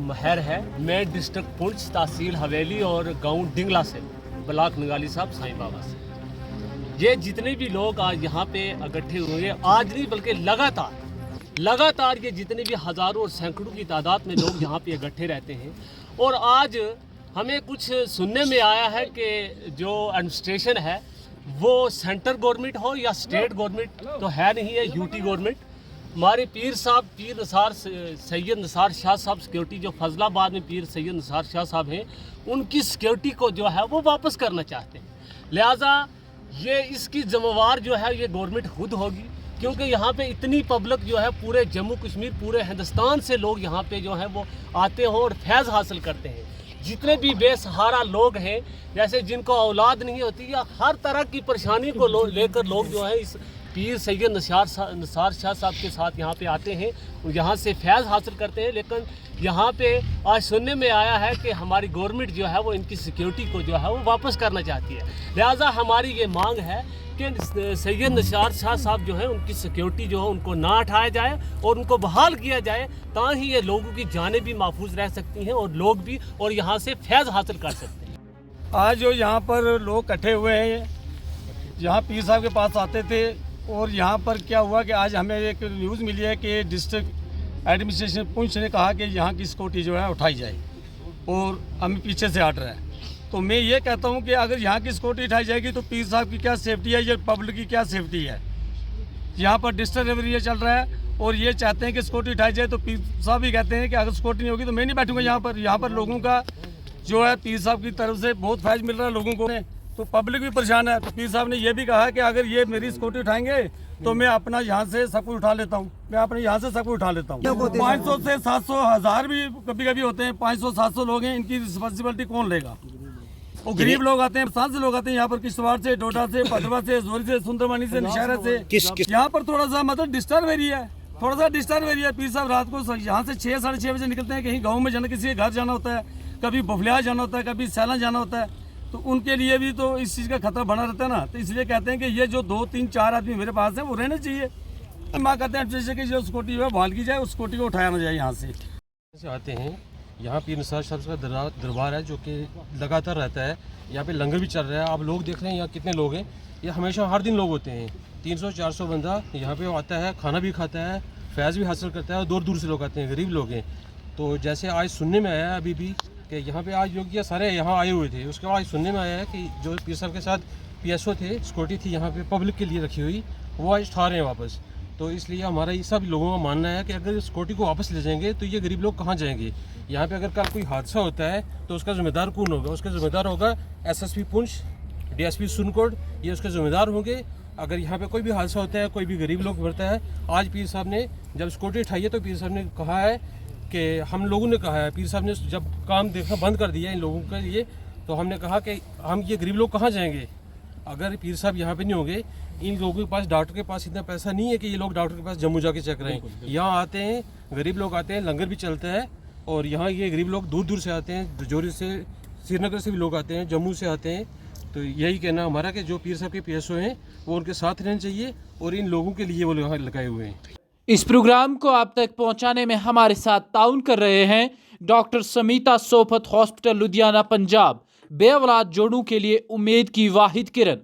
महर है। मैं डिस्ट्रिक्ट पुंछ, तहसील हवेली और गांव डिंगला से, ब्लॉक नंगाली साहब साईं बाबा से। ये जितने भी लोग आज यहाँ पे इकट्ठे हुए, आज नहीं बल्कि लगातार ये जितने भी हज़ारों और सैकड़ों की तादाद में लोग यहाँ पे इकट्ठे रहते हैं। और आज हमें कुछ सुनने में आया है कि जो एडमिनिस्ट्रेशन है वो सेंट्रल गवर्नमेंट हो या स्टेट गवर्नमेंट तो है नहीं है, यूटी गवर्नमेंट। हमारे पीर नसार सैयद नसार शाह साहब सिक्योरिटी, जो फजलाबाद में पीर सैयद नसार शाह साहब हैं, उनकी सिक्योरिटी को जो है वो वापस करना चाहते हैं। लिहाजा ये इसकी ज़िम्मेवार जो है ये गवर्नमेंट खुद होगी, क्योंकि यहाँ पे इतनी पब्लिक जो है पूरे जम्मू कश्मीर, पूरे हिंदुस्तान से लोग यहाँ पे जो है वो आते हैं और फैज़ हासिल करते हैं। जितने भी बेसहारा लोग हैं, जैसे जिनको औलाद नहीं होती या हर तरह की परेशानी को लेकर लोग जो है इस पीर सैयद नसार शाह साहब के साथ यहाँ पे आते हैं, यहाँ से फैज़ हासिल करते हैं। लेकिन यहाँ पे आज सुनने में आया है कि हमारी गवर्नमेंट जो है वो इनकी सिक्योरिटी को जो है वो वापस करना चाहती है। लिहाजा हमारी ये मांग है कि सैयद नसार शाह साहब जो है उनकी सिक्योरिटी जो है उनको ना हटाया जाए और उनको बहाल किया जाए, ताकि ये लोगों की जानें भी महफूज रह सकती हैं और लोग भी और यहाँ से फैज़ हासिल कर सकते हैं। आज जो यहाँ पर लोग इकट्ठे हुए हैं, यहाँ पीर साहब के पास आते थे, और यहाँ पर क्या हुआ कि आज हमें एक न्यूज़ मिली है कि डिस्ट्रिक्ट एडमिनिस्ट्रेशन पुंछ ने कहा कि यहाँ की सिक्योरिटी जो है उठाई जाए और हमें पीछे से हट रहा है। तो मैं ये कहता हूँ कि अगर यहाँ की सिक्योरिटी उठाई जाएगी तो पीर साहब की क्या सेफ्टी है, ये पब्लिक की क्या सेफ्टी है। यहाँ पर डिस्टर्ब एरिया चल रहा है और ये चाहते हैं कि सिक्योरिटी उठाई जाए, तो पीर साहब भी कहते हैं कि अगर सिक्योरिटी नहीं होगी तो मैं नहीं बैठूँगा यहाँ पर। यहाँ पर लोगों का जो है पीर साहब की तरफ से बहुत फैज़ मिल रहा है लोगों को, तो पब्लिक भी परेशान है। तो पीर साहब ने ये भी कहा कि अगर ये मेरी सिक्योरिटी उठाएंगे तो मैं अपना यहाँ से सब कुछ उठा लेता हूँ, मैं अपने यहाँ से सब कुछ उठा लेता हूँ। 500 से 700 हज़ार भी कभी कभी होते हैं, 500-700 लोग हैं, इनकी रिस्पॉन्सिबिलिटी कौन लेगा। वो गरीब लोग आते हैं, सात से लोग आते हैं यहाँ पर, किश्तवाड़ से, डोडा से, भदरवा से, जोरी से, सुंदरमनी से, नौशहरा से। यहाँ पर थोड़ा सा मतलब डिस्टर्ब एरिया है, थोड़ा सा डिस्टर्ब एरिया। पीर साहब रात को यहाँ से 6-6:30 बजे निकलते हैं, कहीं गाँव में जाना, किसी के घर जाना होता है, कभी बफलिया जाना होता है, कभी सैलान जाना होता है, तो उनके लिए भी तो इस चीज़ का खतरा बना रहता है ना। तो इसलिए कहते हैं कि ये जो 2-3-4 आदमी मेरे पास हैं वो रहने चाहिए। माँ कहते हैं जैसे कि जो सिक्योरिटी है बहाल की जाए, उस सिक्योरिटी को उठाया ना जाए। यहाँ से आते हैं, यहाँ पीर नसार साहब का दरबार है जो कि लगातार रहता है। यहाँ पे लंगर भी चल रहा है, आप लोग देख रहे हैं यहाँ कितने लोग हैं। ये हमेशा हर दिन लोग होते हैं, 300-400 बंदा यहाँ पे आता है, खाना भी खाता है, फैज़ भी हासिल करता है, और दूर दूर से लोग आते हैं, गरीब लोग हैं। तो जैसे आज सुनने में आया है अभी भी कि यहाँ पे आज योगी सारे यहाँ आए हुए थे, उसके बाद सुनने में आया है कि जो पीर साहब के साथ PSO थे, सिक्योरिटी थी यहाँ पे पब्लिक के लिए रखी हुई, वो आज उठा रहे हैं वापस। तो इसलिए हमारा ये सब लोगों का मानना है कि अगर सिक्योरिटी को वापस ले जाएंगे तो ये गरीब लोग कहाँ जाएंगे। यहाँ पे अगर कल कोई हादसा होता है तो उसका ज़िम्मेदार कौन होगा? उसका ज़िम्मेदार होगा SSP पुंछ, DSP सुनकोट, ये उसके ज़िम्मेदार होंगे। अगर यहाँ पे कोई भी हादसा होता है, कोई भी गरीब लोग मरता है, आज पीर साहब ने जब सिक्योरिटी उठाई है तो पीर साहब ने कहा है कि हम लोगों ने कहा है, पीर साहब ने जब काम देखना बंद कर दिया इन लोगों के लिए, तो हमने कहा कि हम ये गरीब लोग कहाँ जाएंगे। अगर पीर साहब यहाँ पे नहीं होंगे, इन लोगों के पास, डॉक्टर के पास इतना पैसा नहीं है कि ये लोग डॉक्टर के पास जम्मू जाके चेक कराएं। यहाँ आते हैं, गरीब लोग आते हैं, लंगर भी चलता है, और यहाँ ये गरीब लोग दूर दूर से आते हैं, जोरी से, श्रीनगर से भी लोग आते हैं, जम्मू से आते हैं। तो यही कहना हमारा कि जो पीर साहब के PSO हैं वो उनके साथ रहने चाहिए, और इन लोगों के लिए वो यहाँ लगाए हुए हैं। इस प्रोग्राम को आप तक पहुंचाने में हमारे साथ ताउन कर रहे हैं डॉक्टर समीता सोफत, हॉस्पिटल लुधियाना, पंजाब। बेऔलाद जोड़ों के लिए उम्मीद की वाहिद किरण।